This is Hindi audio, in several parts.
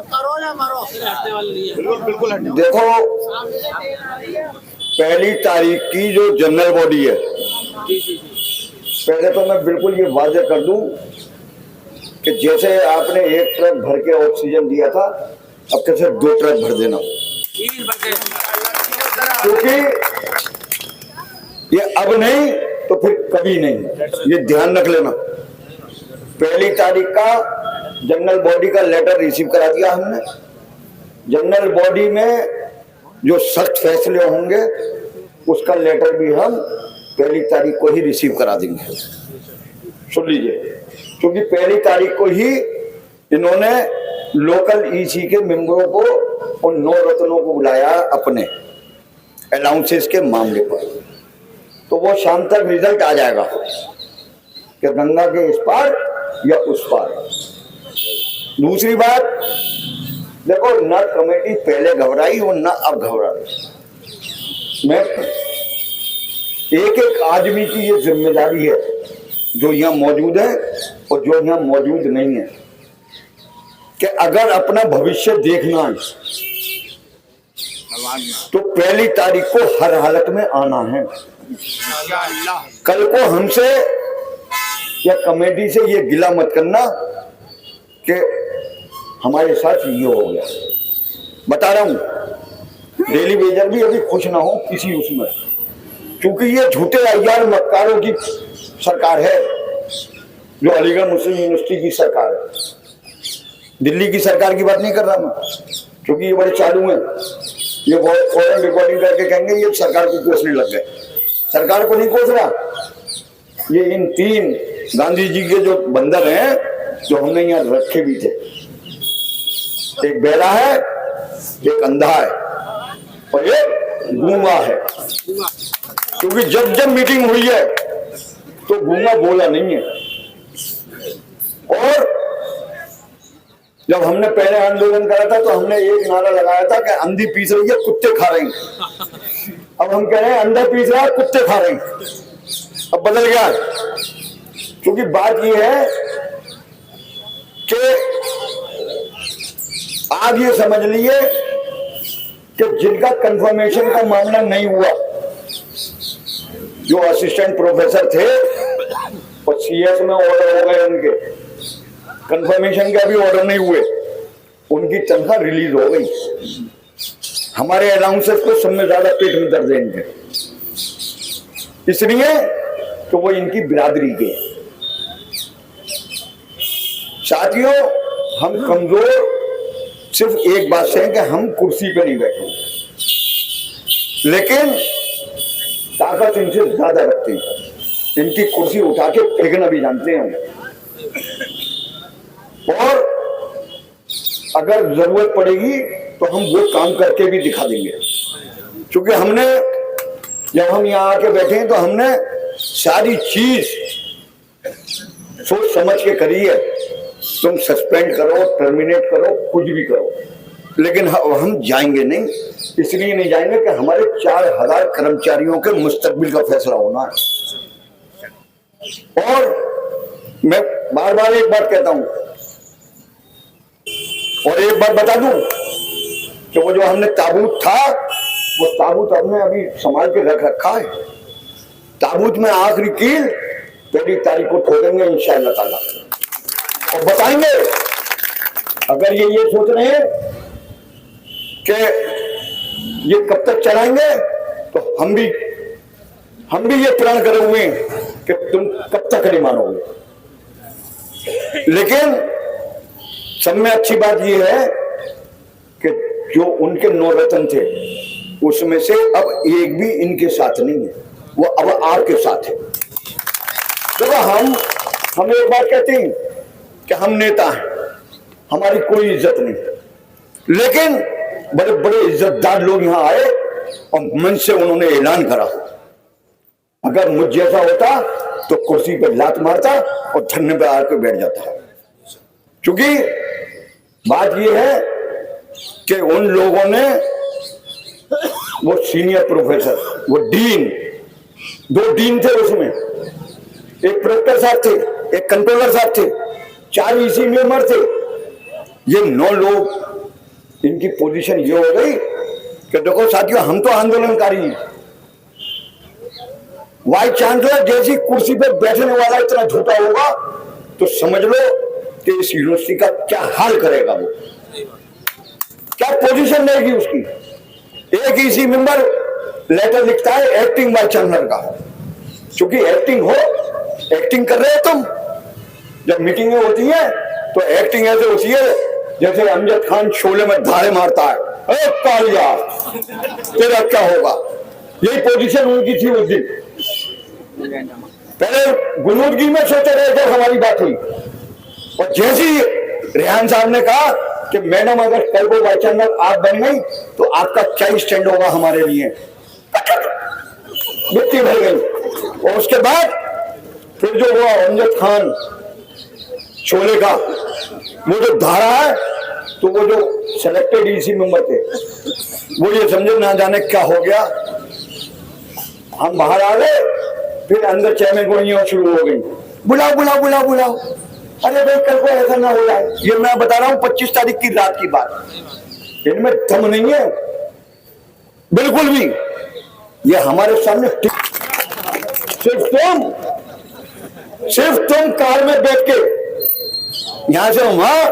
करो या मरो। बिल्कुल देखो, पहली तारीख की जो जनरल बॉडी है, पहले तो मैं बिल्कुल ये वाजे कर दूं कि जैसे आपने एक ट्रक भर के ऑक्सीजन दिया था, अब कैसे 2 ट्रक भर देना, क्योंकि ये अब नहीं तो फिर कभी नहीं, ये ध्यान रख लेना। पहली तारीख का जनरल बॉडी का लेटर रिसीव करा दिया हमने। जनरल बॉडी में जो सख्त फैसले होंगे उसका लेटर भी हम पहली तारीख को ही रिसीव करा देंगे। सुन लीजिए, क्योंकि पहली तारीख को ही इन्होंने लोकल ईसी के मेंबरों को और 9 रत्नों को बुलाया अपने अलाउंसेस के मामले पर, तो वो शाम तक रिजल्ट आ जाएगा कि गंगा के इस पार या उस पार। दूसरी बात, देखो, ना कमेटी पहले घबराई और ना अब घबरा रही। मैं एक एक आदमी की ये जिम्मेदारी है जो यहाँ मौजूद है और जो यहाँ मौजूद नहीं है, कि अगर अपना भविष्य देखना है तो पहली तारीख को हर हालत में आना है। कल को हमसे या कमेटी से ये गिला मत करना कि हमारे साथ ये हो गया। बता रहा हूं, डेली वेजर भी अभी खुश ना हो किसी उसमें, क्योंकि ये झूठे अय्यार मक्कारों की सरकार है, जो अलीगढ़ मुस्लिम यूनिवर्सिटी की सरकार है। दिल्ली की सरकार की बात नहीं कर रहा मैं, क्योंकि ये बड़े चालू हैं, ये फौरन रिकॉर्डिंग करके कहेंगे ये सरकार को कोसने लग गए। सरकार को नहीं कोस रहा, ये इन 3 गांधी जी के जो बंदर हैं जो हमने यहाँ रखे भी थे, एक बहरा है, एक अंधा है और एक गूंगा है। क्योंकि जब जब मीटिंग हुई है तो गूंगा बोला नहीं है, और जब हमने पहले आंदोलन करा था तो हमने एक नारा लगाया था कि अंधी पीस रही है, कुत्ते खा रहे हैं। अब हम कह रहे हैं अंधा पीस रहा है, कुत्ते खा रहे हैं। अब बदल गया, क्योंकि बात यह है कि आप ये समझ लीजिए कि जिनका कंफर्मेशन का मामला नहीं हुआ, जो असिस्टेंट प्रोफेसर थे और सीएस में ऑर्डर हो गए, उनके कंफर्मेशन के अभी ऑर्डर नहीं हुए, उनकी तनख्वाह रिलीज हो गई। हमारे अलाउंसेस को सब में ज्यादा पेट में दर्द है इनके, इसलिए तो वो इनकी बिरादरी के। साथियों, हम कमजोर सिर्फ एक बात से है कि हम कुर्सी पे नहीं बैठे, लेकिन ताकत इनसे ज्यादा रखते हैं। इनकी कुर्सी उठा के फेंकना भी जानते हैं, और अगर जरूरत पड़ेगी तो हम वो काम करके भी दिखा देंगे। क्योंकि हमने, जब हम यहाँ आके बैठे हैं तो हमने सारी चीज सोच समझ के करी है। तुम सस्पेंड करो, टर्मिनेट करो, कुछ भी करो, लेकिन हम जाएंगे नहीं। इसलिए नहीं जाएंगे कि हमारे 4000 कर्मचारियों के मुस्तकबिल का फैसला होना है। और मैं बार बार एक बात कहता हूं और एक बात बता दूं कि वो जो हमने ताबूत था, वो ताबूत हमने अभी संभाल के रख रखा है। ताबूत में आखिरी कील पहली तारीख को ठोकेंगे इंशाअल्लाह ताला, और बताएंगे। अगर ये सोच रहे हैं कि ये कब तक चलाएंगे, तो हम भी ये प्रण करे हुए हैं कि तुम कब तक नहीं मानोगे। लेकिन सब में अच्छी बात यह है कि जो उनके 9 रत्न थे उसमें से अब एक भी इनके साथ नहीं है, वो अब आपके साथ है। देखो, हम एक बात कहते हैं कि हम नेता हैं, हमारी कोई इज्जत नहीं, लेकिन बड़े बड़े इज्जतदार लोग यहां आए और मन से उन्होंने ऐलान करा, अगर मुझ जैसा होता तो कुर्सी पर लात मारता और धरने पर आकर बैठ जाता। क्योंकि बात यह है कि उन लोगों ने, वो सीनियर प्रोफेसर, वो डीन, 2 डीन थे उसमें, एक प्रोफेसर साहब थे, एक कंट्रोलर साहब थे, 4 ईसी मेंबर थे, ये 9 लोग, इनकी पोजीशन ये हो गई कि देखो साथियों, हम तो आंदोलनकारी हैं, वाइस चांसलर जैसी कुर्सी पे बैठने वाला इतना झूठा होगा तो समझ लो कि इस यूनिवर्सिटी का क्या हाल करेगा वो, क्या पोजीशन रहेगी उसकी। एक ईसी मेंबर लेटर लिखता है एक्टिंग वाइस चांसलर का, क्योंकि एक्टिंग हो, एक्टिंग कर रहे हो तुम। जब मीटिंगें होती हैं तो एक्टिंग ऐसे होती है जैसे अमजद खान शोले में धारे मारता है, अरे कालिया तेरा क्या होगा। यही पोजीशन उनकी थी उस दिन। पहले गुलूदगी में सोचे रहे जब हमारी बात हुई, और जैसे ही रेहान साहब ने कहा कि मैडम अगर कल को वाइस चांसलर आप बन गई तो आपका क्या स्टैंड होगा हमारे लिए, मिट्टी भर गई। और उसके बाद फिर जो हुआ अमजद खान शोले का वो जो धारा है, तो वो जो सिलेक्टेड ईसी मेंबर थे वो ये समझो ना जाने क्या हो गया। हम बाहर आ गए, फिर अंदर चेहरे गोलियां शुरू हो गई, बुलाओ बुलाओ बुलाओ बुलाओ। अरे भाई कल को ऐसा ना हो जाए, ये मैं बता रहा हूं 25 तारीख की रात की बात। इनमें दम नहीं है बिल्कुल भी। ये हमारे सामने सिर्फ तुम कार में बैठ के यहां से वहां,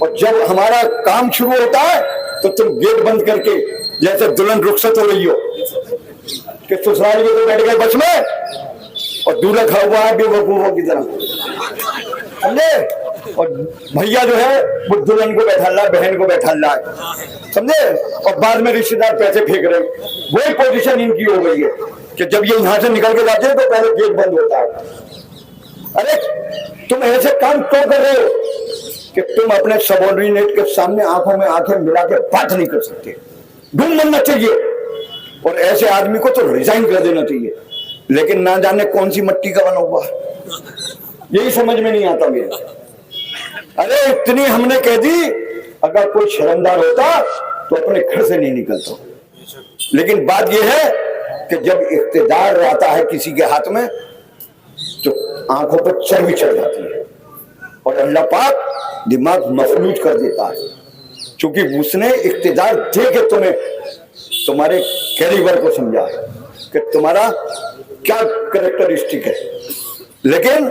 और जब हमारा काम शुरू होता है तो तुम गेट बंद करके जैसे दुल्हन रुखसत हो रही हो कि ससुराल में तो बैठ गए बस में और दूल्हा खड़ा हुआ है बेवकूफों की तरह, समझे। और भैया जो है वो दुल्हन को बैठा रहा, बहन को बैठा रहा है, समझे। और बाद में रिश्तेदार पैसे फेंक रहे, वही पोजीशन इनकी हो गई है कि जब ये यहां से निकल के जाते हैं तो पहले गेट बंद होता है। अरे तुम ऐसे काम क्यों कर रहे हो कि तुम अपने सबऑर्डिनेट के सामने आंखों में आंखें मिला के बात नहीं कर सकते। ढूंढ बनना चाहिए और ऐसे आदमी को तो रिजाइन कर देना चाहिए, लेकिन ना जाने कौन सी मट्टी का बना हुआ है, यही समझ में नहीं आता मेरे। अरे इतनी हमने कह दी, अगर कोई शर्मदार होता तो अपने घर से नहीं निकलता। लेकिन बात यह है कि जब इख्तिदार आता है किसी के हाथ में तो आंखों पर चर्बी चढ़ जाती है और अल्लाह पाक दिमाग मफलूज कर देता है, क्योंकि उसने इख्तिदार दे के तुम्हें तुम्हारे कैलिबर को समझा है कि तुम्हारा क्या कैरेक्टरिस्टिक है। लेकिन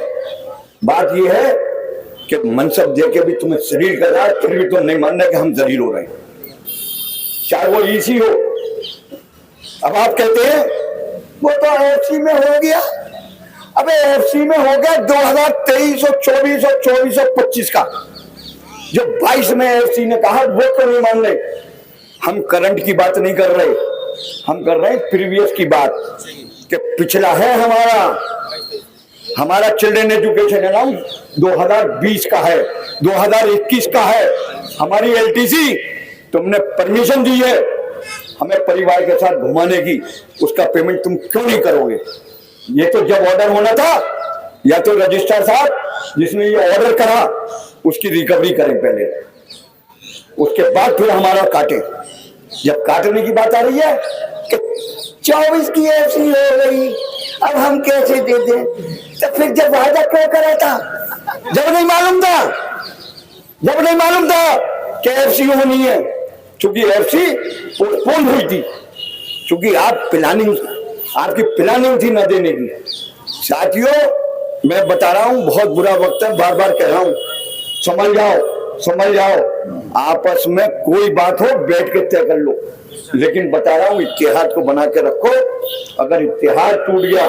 बात यह है कि मनसब दे के भी तुम्हें शरीर कर रहा है, फिर भी तुम नहीं मानना कि हम जलील हो रहे हैं, चाहे वो ईसी हो। अब आप कहते हैं वो तो एफसी में हो गया। अबे एफसी में हो गया 2023 और 24 और 24 और 25 का, जो 22 में एफसी ने कहा वो तो नहीं मान रहे। हम करंट की बात नहीं कर रहे, हम कर रहे हैं प्रीवियस की बात कि पिछला है हमारा चिल्ड्रन एजुकेशन है ना 2020 का है, 2021 का है। हमारी एलटीसी तुमने परमिशन दी है हमें परिवार के साथ घुमाने की, उसका पेमेंट तुम क्यों नहीं करोगे? ये तो जब ऑर्डर होना था, या तो रजिस्ट्रार साहब जिसने ये ऑर्डर करा उसकी रिकवरी करें पहले, उसके बाद फिर हमारा काटे। जब काटने की बात आ रही है कि 24 की एफसी हो गई, अब हम कैसे दे दें? तो फिर जब वादा क्यों करा था? जब नहीं मालूम था कि एफसी होनी है, क्योंकि एफसी पोस्टपोन हुई थी, क्योंकि आपकी प्लानिंग थी न देने की। साथियों मैं बता रहा हूं बहुत बुरा वक्त है, बार बार कह रहा हूं, समझ जाओ। आपस में कोई बात हो बैठ के तय कर लो, लेकिन बता रहा हूं इत्तेहाद को बना के रखो। अगर इत्तेहाद टूट गया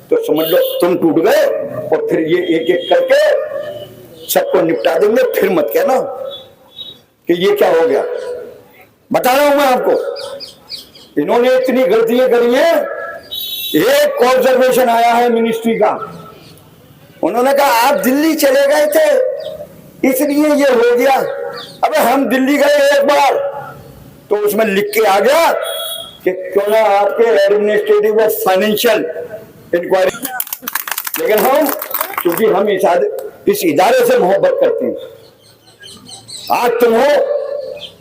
तो समझ लो तुम टूट गए, और फिर ये एक एक करके सबको निपटा देंगे। फिर मत कहना कि ये क्या हो गया। बता रहा हूं मैं आपको, इन्होंने इतनी गलतियां करी हैं। एक ऑब्जर्वेशन आया है मिनिस्ट्री का, उन्होंने कहा आप दिल्ली चले गए थे इसलिए ये हो गया। अबे हम दिल्ली गए एक बार तो उसमें लिख के आ गया कि क्यों ना आपके एडमिनिस्ट्रेटिव और फाइनेंशियल इंक्वायरी, लेकिन हम क्योंकि हम इस इदारे से मोहब्बत करते हैं। आज तुम हो,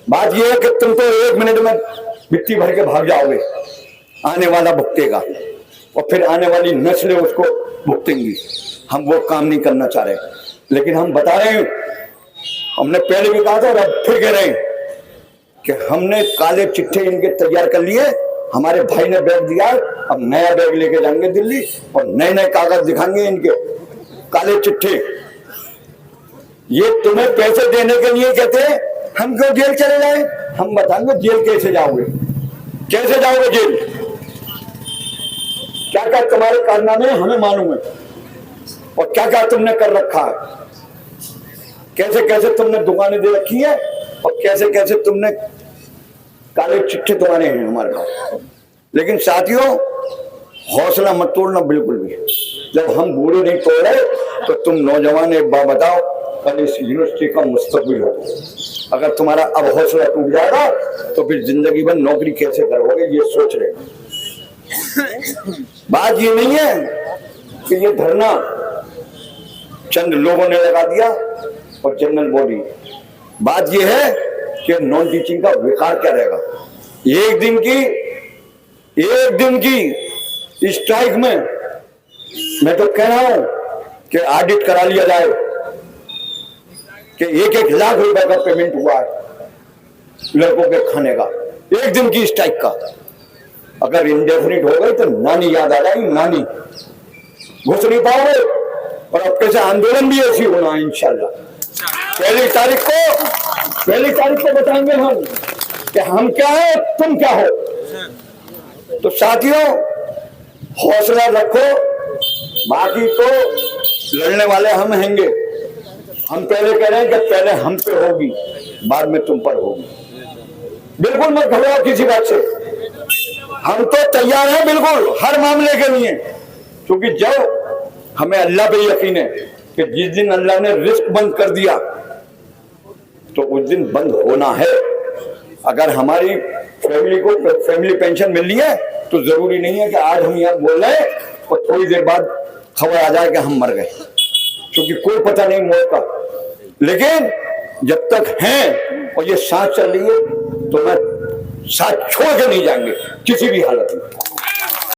बात यह है कि तुम तो 1 मिनट में मिट्टी भर के भाग जाओगे, आने वाला भुगतेगा और फिर आने वाली नस्लें उसको भुगतेंगी। हम वो काम नहीं करना चाह रहे, लेकिन हम बता रहे हैं हमने पहले भी कहा था और अब फिर कह रहे हैं कि हमने काले चिट्ठे इनके तैयार कर लिए, हमारे भाई ने बैग दिया, अब नया बैग लेके जाएंगे दिल्ली और नए नए कागज दिखाएंगे इनके काले चिट्ठे। ये तुम्हें पैसे देने के लिए कहते हैं हम क्यों जेल चले जाए, हम बताएंगे जेल कैसे जाओगे, कैसे जाओगे जेल, क्या क्या तुम्हारे कारनामे हमें मालूम है और क्या क्या तुमने कर रखा है, कैसे कैसे तुमने दुकानें दे रखी है और कैसे कैसे तुमने काले चिट्ठे तुम्हारे हैं हमारे पास। लेकिन साथियों हौसला मत तोड़ना बिल्कुल भी। जब हम बूढ़े नहीं तोड़ रहे तो तुम नौजवान एक बात बताओ, कल इस यूनिवर्सिटी का मुस्तकबिल हो। अगर तुम्हारा अब हौसला टूट जाएगा तो फिर जिंदगी भर नौकरी कैसे करोगे ये सोच रहे। बात ये नहीं है कि ये धरना चंद लोगों ने लगा दिया और जनरल बॉडी, बात ये है कि नॉन टीचिंग का विकार क्या रहेगा। एक दिन की स्ट्राइक में मैं तो कह रहा हूं कि ऑडिट करा लिया जाए कि 1-1 लाख रुपए का पेमेंट हुआ है लड़कों के खाने का, एक दिन की स्ट्राइक का। अगर इंडेफिनिट हो गई तो नानी याद आ जाएगी, नानी घुस नहीं पाओगे और अब कैसे आंदोलन भी ऐसी होना है इंशाल्लाह। पहली तारीख को बताएंगे हम कि हम क्या है तुम क्या हो। तो साथियों हौसला रखो, बाकी तो लड़ने वाले हम हैंगे। हम पहले कह रहे हैं कि पहले हम पे होगी बाद में तुम पर होगी। बिल्कुल मत घबराओ किसी बात से, हम तो तैयार हैं बिल्कुल हर मामले के लिए, क्योंकि जब हमें अल्लाह पे यकीन है कि जिस दिन अल्लाह ने रिस्क बंद कर दिया तो उस दिन बंद होना है। अगर हमारी फैमिली को फैमिली पेंशन मिल रही है तो जरूरी नहीं है कि आज हम यहाँ बोल रहे हैं और थोड़ी देर बाद खबर आ जाए कि हम मर गए, क्योंकि कोई पता नहीं मौत का। लेकिन जब तक हैं और ये सांस चल रही है तो मैं साथ छोड़ के नहीं जाएंगे किसी भी हालत में।